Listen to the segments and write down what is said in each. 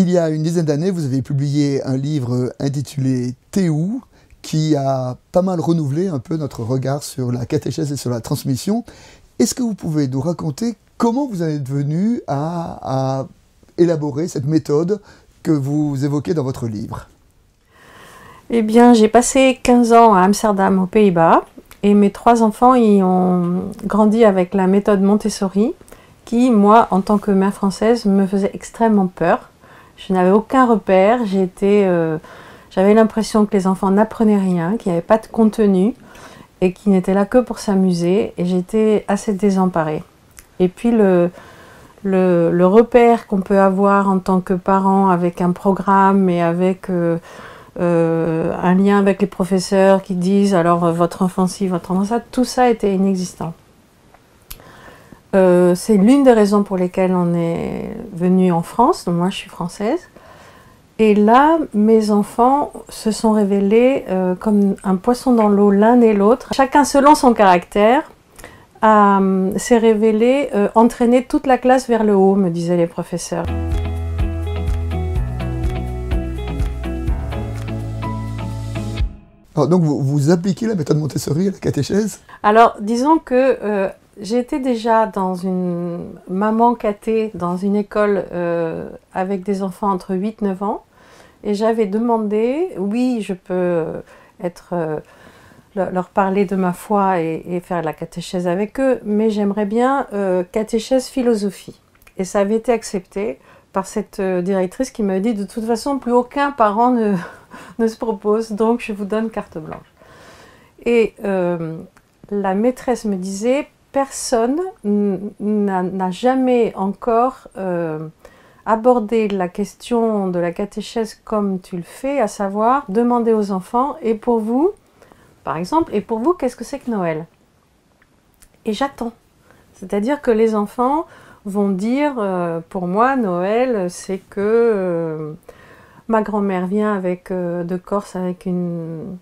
Il y a une dizaine d'années, vous avez publié un livre intitulé Théou, qui a pas mal renouvelé un peu notre regard sur la catéchèse et sur la transmission. Est-ce que vous pouvez nous raconter comment vous en êtes venu à élaborer cette méthode que vous évoquez dans votre livre? Eh bien, j'ai passé 15 ans à Amsterdam, aux Pays-Bas, et mes 3 enfants y ont grandi avec la méthode Montessori, qui, moi, en tant que mère française, me faisait extrêmement peur. Je n'avais aucun repère, j'avais l'impression que les enfants n'apprenaient rien, qu'il n'y avait pas de contenu, et qu'ils n'étaient là que pour s'amuser, et j'étais assez désemparée. Et puis le repère qu'on peut avoir en tant que parent avec un programme et avec un lien avec les professeurs qui disent alors votre enfant ci, votre enfant ça, tout ça était inexistant. C'est l'une des raisons pour lesquelles on est venu en France, donc moi je suis française. Et là, mes enfants se sont révélés comme un poisson dans l'eau l'un et l'autre. Chacun selon son caractère s'est révélé entraîner toute la classe vers le haut, me disaient les professeurs. Alors, donc vous appliquez la méthode Montessori à la catéchèse? Alors, disons que j'étais déjà dans une maman caté dans une école avec des enfants entre 8 et 9 ans. Et j'avais demandé, oui, je peux leur parler de ma foi et faire la catéchèse avec eux, mais j'aimerais bien catéchèse philosophie. Et ça avait été accepté par cette directrice qui m'a dit, de toute façon, plus aucun parent ne se propose, donc je vous donne carte blanche. Et la maîtresse me disait, personne n'a jamais encore abordé la question de la catéchèse comme tu le fais, à savoir demander aux enfants, et pour vous, par exemple, et pour vous, qu'est-ce que c'est que Noël? Et j'attends. C'est-à-dire que les enfants vont dire, pour moi, Noël, c'est que ma grand-mère vient de Corse avec une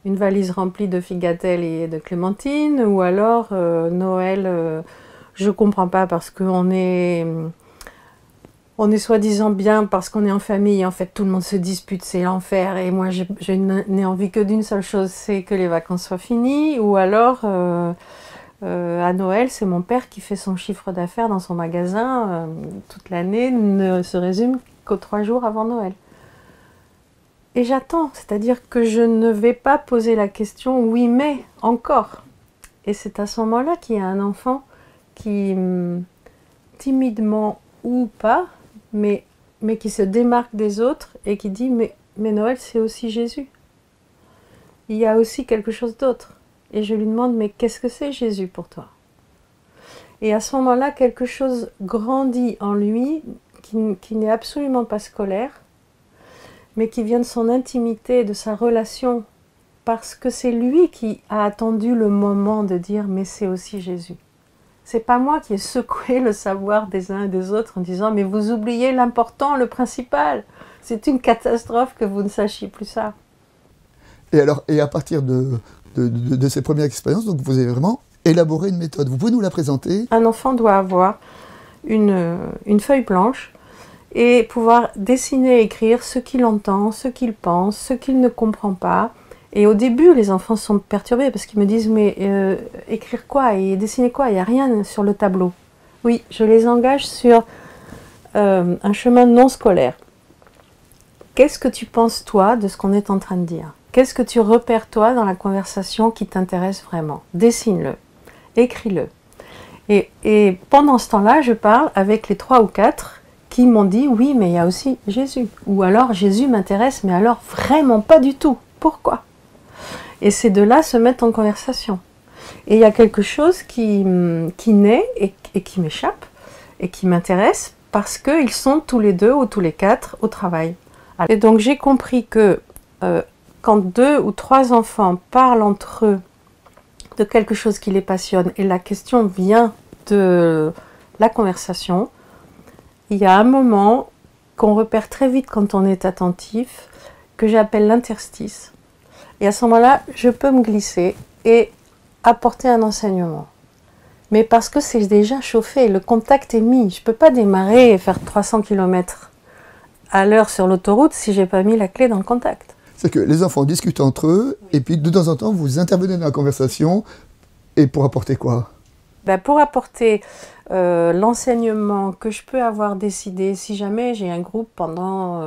valise remplie de figatelles et de clémentines, ou alors Noël, je comprends pas parce qu'on est soi-disant bien parce qu'on est en famille, en fait tout le monde se dispute, c'est l'enfer, et moi je n'ai envie que d'une seule chose, c'est que les vacances soient finies, ou alors à Noël, c'est mon père qui fait son chiffre d'affaires dans son magasin, toute l'année ne se résume qu'aux 3 jours avant Noël. Et j'attends, c'est-à-dire que je ne vais pas poser la question « oui, mais encore ». Et c'est à ce moment-là qu'il y a un enfant qui, timidement ou pas, mais qui se démarque des autres et qui dit « mais Noël, c'est aussi Jésus. Il y a aussi quelque chose d'autre. » Et je lui demande « mais qu'est-ce que c'est Jésus pour toi ?» Et à ce moment-là, quelque chose grandit en lui qui n'est absolument pas scolaire, mais qui vient de son intimité, de sa relation, parce que c'est lui qui a attendu le moment de dire « mais c'est aussi Jésus ». C'est pas moi qui ai secoué le savoir des uns et des autres en disant « mais vous oubliez l'important, le principal. C'est une catastrophe que vous ne sachiez plus ça. » Et à partir de ces premières expériences, donc vous avez vraiment élaboré une méthode. Vous pouvez nous la présenter? Un enfant doit avoir une feuille blanche et pouvoir dessiner et écrire ce qu'il entend, ce qu'il pense, ce qu'il ne comprend pas. Et au début, les enfants sont perturbés parce qu'ils me disent « mais écrire quoi et dessiner quoi? Il n'y a rien sur le tableau. » Oui, je les engage sur un chemin non scolaire. Qu'est-ce que tu penses toi de ce qu'on est en train de dire? Qu'est-ce que tu repères toi dans la conversation qui t'intéresse vraiment? Dessine-le, écris-le. Et pendant ce temps-là, je parle avec les 3 ou 4 qui m'ont dit « oui, mais il y a aussi Jésus. » Ou alors « Jésus m'intéresse, mais alors vraiment pas du tout. Pourquoi ?» Et ces deux-là se mettent en conversation. Et il y a quelque chose qui naît et qui m'échappe et qui m'intéresse parce qu'ils sont tous les 2 ou tous les 4 au travail. Et donc j'ai compris que quand 2 ou 3 enfants parlent entre eux de quelque chose qui les passionne et la question vient de la conversation, il y a un moment qu'on repère très vite quand on est attentif, que j'appelle l'interstice. Et à ce moment-là, je peux me glisser et apporter un enseignement. Mais parce que c'est déjà chauffé, le contact est mis. Je ne peux pas démarrer et faire 300 km à l'heure sur l'autoroute si j'ai pas mis la clé dans le contact. C'est que les enfants discutent entre eux, et puis de temps en temps, vous intervenez dans la conversation, et pour apporter quoi? Ben, pour apporter l'enseignement que je peux avoir décidé, si jamais j'ai un groupe pendant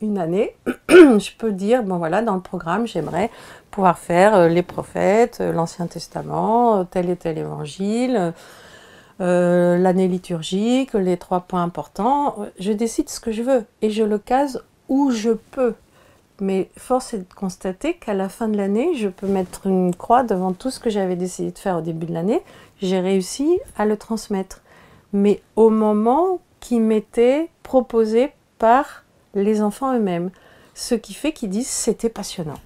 une année, je peux dire, bon voilà, dans le programme, j'aimerais pouvoir faire les prophètes, l'Ancien Testament, tel et tel évangile, l'année liturgique, les 3 points importants. Je décide ce que je veux et je le case où je peux. Mais force est de constater qu'à la fin de l'année, je peux mettre une croix devant tout ce que j'avais décidé de faire au début de l'année. J'ai réussi à le transmettre. Mais au moment qui m'était proposé par les enfants eux-mêmes. Ce qui fait qu'ils disent c'était passionnant.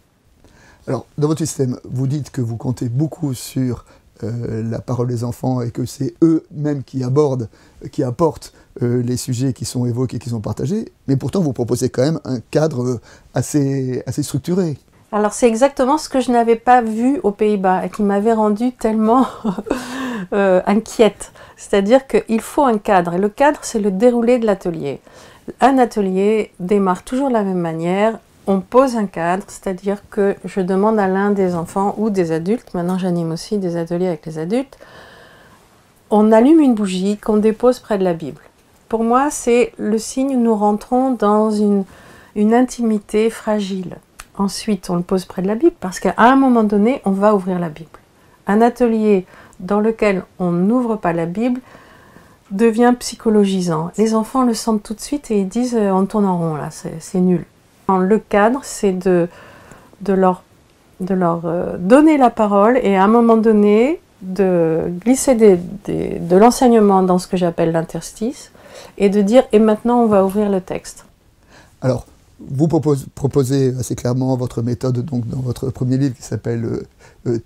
Alors, dans votre système, vous dites que vous comptez beaucoup sur la parole des enfants et que c'est eux-mêmes qui abordent, qui apportent les sujets qui sont évoqués, qui sont partagés, mais pourtant vous proposez quand même un cadre assez structuré. Alors c'est exactement ce que je n'avais pas vu aux Pays-Bas et qui m'avait rendu tellement inquiète. C'est-à-dire qu'il faut un cadre, et le cadre c'est le déroulé de l'atelier. Un atelier démarre toujours de la même manière. On pose un cadre, c'est-à-dire que je demande à l'un des enfants ou des adultes, maintenant j'anime aussi des ateliers avec les adultes, on allume une bougie qu'on dépose près de la Bible. Pour moi, c'est le signe où nous rentrons dans une intimité fragile. Ensuite, on le pose près de la Bible parce qu'à un moment donné, on va ouvrir la Bible. Un atelier dans lequel on n'ouvre pas la Bible devient psychologisant. Les enfants le sentent tout de suite et ils disent on tourne en rond là, c'est nul. Le cadre, c'est de leur donner la parole et à un moment donné, de glisser de l'enseignement dans ce que j'appelle l'interstice et de dire « et maintenant on va ouvrir le texte ». Alors, vous proposez assez clairement votre méthode donc, dans votre premier livre qui s'appelle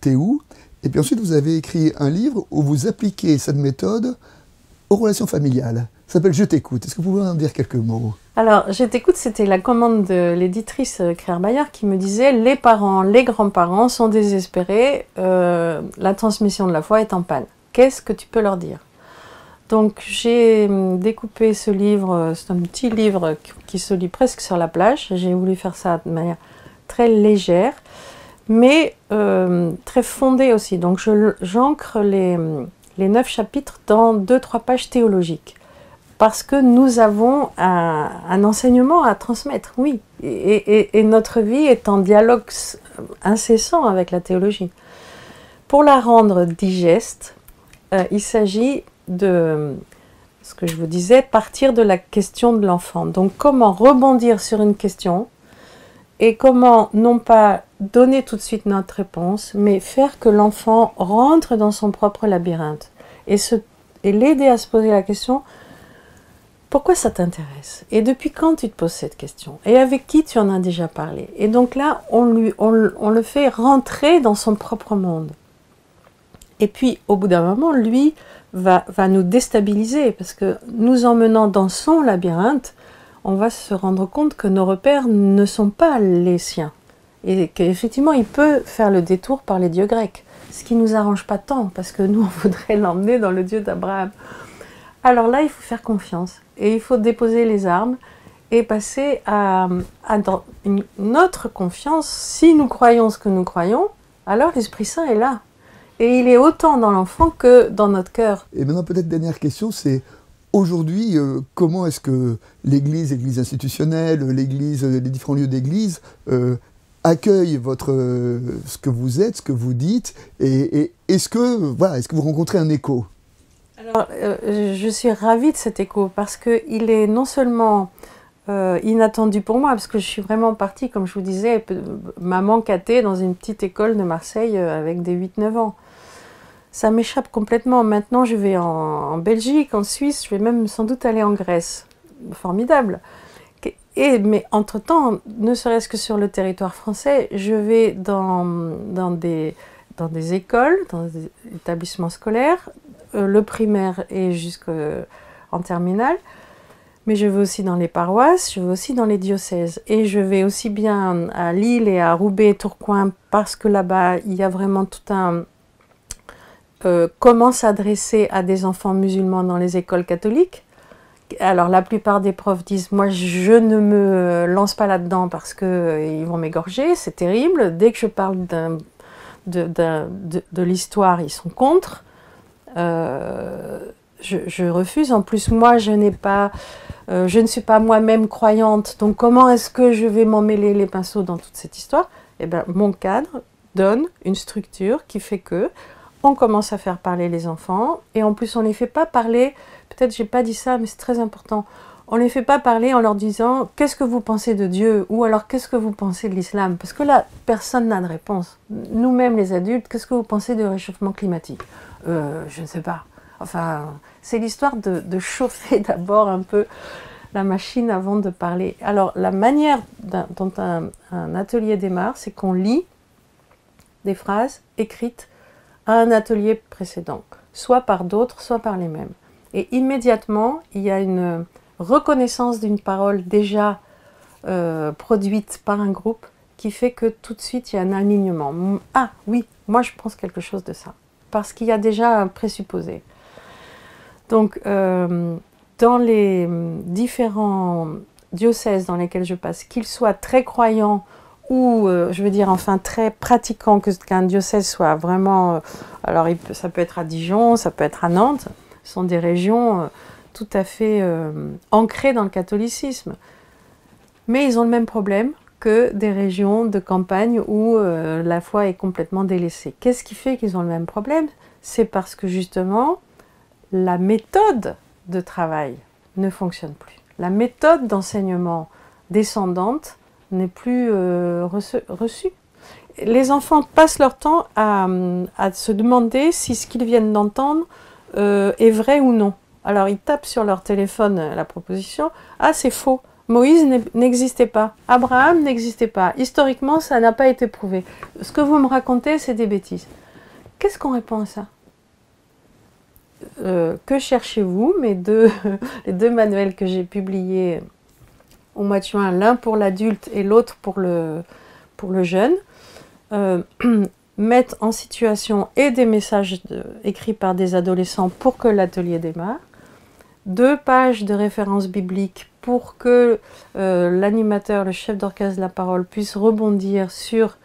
Théou, et puis ensuite vous avez écrit un livre où vous appliquez cette méthode aux relations familiales. Ça s'appelle « Je t'écoute ». Est-ce que vous pouvez en dire quelques mots ? Alors, Je t'écoute, c'était la commande de l'éditrice Claire Bayard qui me disait « Les parents, les grands-parents sont désespérés, la transmission de la foi est en panne. Qu'est-ce que tu peux leur dire ?» Donc, j'ai découpé ce livre, c'est un petit livre qui se lit presque sur la plage. J'ai voulu faire ça de manière très légère, mais très fondée aussi. Donc, j'ancre les 9 chapitres dans 2-3 pages théologiques. Parce que nous avons un enseignement à transmettre, oui. Et notre vie est en dialogue incessant avec la théologie. Pour la rendre digeste, il s'agit de, ce que je vous disais, partir de la question de l'enfant. Donc comment rebondir sur une question et comment non pas donner tout de suite notre réponse, mais faire que l'enfant rentre dans son propre labyrinthe et l'aider à se poser la question « Pourquoi ça t'intéresse? Et depuis quand tu te poses cette question? Et avec qui tu en as déjà parlé ?» Et donc là, on le fait rentrer dans son propre monde. Et puis, au bout d'un moment, lui va nous déstabiliser, parce que nous emmenant dans son labyrinthe, on va se rendre compte que nos repères ne sont pas les siens. Et qu'effectivement, il peut faire le détour par les dieux grecs. Ce qui ne nous arrange pas tant, parce que nous, on voudrait l'emmener dans le Dieu d'Abraham. Alors là, il faut faire confiance. Et il faut déposer les armes et passer à une autre confiance. Si nous croyons ce que nous croyons, alors l'Esprit Saint est là. Et il est autant dans l'enfant que dans notre cœur. Et maintenant, peut-être dernière question, c'est aujourd'hui, comment est-ce que l'Église institutionnelle, l'Église, les différents lieux d'Église, accueillent ce que vous êtes, ce que vous dites, et est-ce que vous rencontrez un écho ? Alors, je suis ravie de cet écho parce qu'il est non seulement inattendu pour moi, parce que je suis vraiment partie, comme je vous disais, maman cathée dans une petite école de Marseille avec des 8-9 ans. Ça m'échappe complètement. Maintenant, je vais en Belgique, en Suisse, je vais même sans doute aller en Grèce. Formidable. Mais entre-temps, ne serait-ce que sur le territoire français, je vais dans des écoles, dans des établissements scolaires, le primaire et jusqu'en terminale, mais je vais aussi dans les paroisses, je vais aussi dans les diocèses, et je vais aussi bien à Lille et à Roubaix et Tourcoing, parce que là-bas, il y a vraiment tout un... comment s'adresser à des enfants musulmans dans les écoles catholiques, Alors la plupart des profs disent moi je ne me lance pas là-dedans parce qu'ils vont m'égorger, c'est terrible. Dès que je parle de l'histoire, ils sont contre. Je refuse. En plus moi je ne suis pas moi-même croyante, donc comment est-ce que je vais m'emmêler les pinceaux dans toute cette histoire? Eh bien mon cadre donne une structure qui fait que on commence à faire parler les enfants, et en plus on ne les fait pas parler, peut-être j'ai pas dit ça, mais c'est très important, on ne les fait pas parler en leur disant « qu'est-ce que vous pensez de Dieu ?» ou alors « qu'est-ce que vous pensez de l'islam ?» Parce que là, personne n'a de réponse. Nous-mêmes les adultes, qu'est-ce que vous pensez du réchauffement climatique? Je ne sais pas. Enfin, c'est l'histoire de chauffer d'abord un peu la machine avant de parler. Alors, la manière dont un atelier démarre, c'est qu'on lit des phrases écrites à un atelier précédent, soit par d'autres, soit par les mêmes. Et immédiatement, il y a une reconnaissance d'une parole déjà produite par un groupe qui fait que tout de suite, il y a un alignement. Ah oui, moi je pense quelque chose de ça, parce qu'il y a déjà un présupposé. Donc, dans les différents diocèses dans lesquels je passe, qu'ils soient très croyants ou, je veux dire, enfin, très pratiquants, qu'un diocèse soit vraiment... alors, ça peut être à Dijon, ça peut être à Nantes, ce sont des régions tout à fait ancrées dans le catholicisme. Mais ils ont le même problème que des régions de campagne où la foi est complètement délaissée. Qu'est-ce qui fait qu'ils ont le même problème? C'est parce que, justement, la méthode de travail ne fonctionne plus. La méthode d'enseignement descendante n'est plus reçue. Les enfants passent leur temps à se demander si ce qu'ils viennent d'entendre est vrai ou non. Alors ils tapent sur leur téléphone la proposition « Ah, c'est faux, Moïse n'existait pas, Abraham n'existait pas, historiquement ça n'a pas été prouvé. Ce que vous me racontez, c'est des bêtises. » Qu'est-ce qu'on répond à ça? Que cherchez-vous? Les deux manuels que j'ai publiés au mois de juin, l'un pour l'adulte et l'autre pour le jeune, mettent en situation et des messages écrits par des adolescents pour que l'atelier démarre, 2 pages de références bibliques pour que l'animateur, le chef d'orchestre de la parole, puisse rebondir sur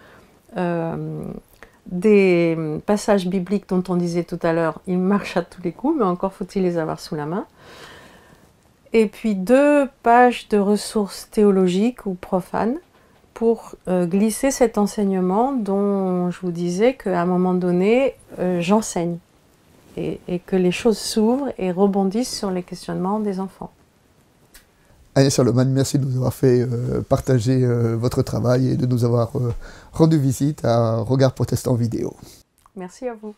des passages bibliques dont on disait tout à l'heure, ils marchent à tous les coups, mais encore faut-il les avoir sous la main. Et puis 2 pages de ressources théologiques ou profanes pour glisser cet enseignement dont je vous disais qu'à un moment donné, j'enseigne. Et que les choses s'ouvrent et rebondissent sur les questionnements des enfants. Agnès Charlemagne, merci de nous avoir fait partager votre travail et de nous avoir rendu visite à Regard Protestant Vidéo. Merci à vous.